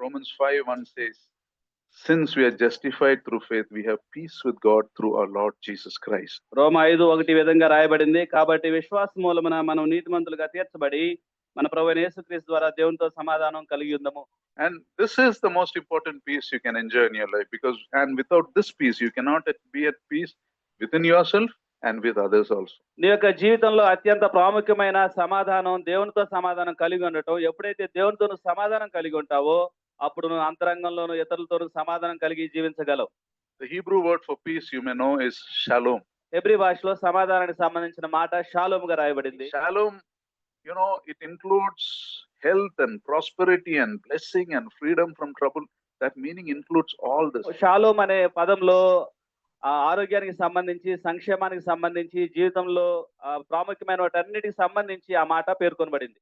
Romans 5:1 says, since we are justified through faith, we have peace with God through our Lord Jesus Christ. రోమా 5:1 విధంగా రాయబడింది, కాబట్టి విశ్వాస మూలమున మనం నీతిమంతులుగా తీర్చబడి మన ప్రభువైన యేసుక్రీస్తు ద్వారా దేవునితో సమాధానం కలిగి ఉందము. And this is the most important peace you can enjoy in your life, because and without this peace you cannot be at peace within yourself and with others also. నీ యొక్క జీవితంలో అత్యంత ప్రాముఖ్యమైన సమాధానం దేవునితో సమాధానం కలిగి ఉండటం. ఎప్పుడైతే దేవునితో నువ్వు సమాధానం కలిగి ఉంటావో అప్పుడు నువ్వు అంతరంగంలోను ఇతరులతో సమాధానం కలిగి జీవించగలవు. The Hebrew word for peace, you may know, is shalom. Hebrew భాషలో సమాధానానికి సంబంధించిన మాట షాలోమ్ గా రాయబడింది. Shalom, you know, it includes health and prosperity and blessing and freedom from trouble. That meaning includes all this. Shalom అనే పదంలో ఆరోగ్యానికి సంబంధించి, సంక్షేమానికి సంబంధించి, జీవితంలో ప్రాముఖ్యమైన వాటన్నిటికి సంబంధించి ఆ మాట పేర్కొనబడింది.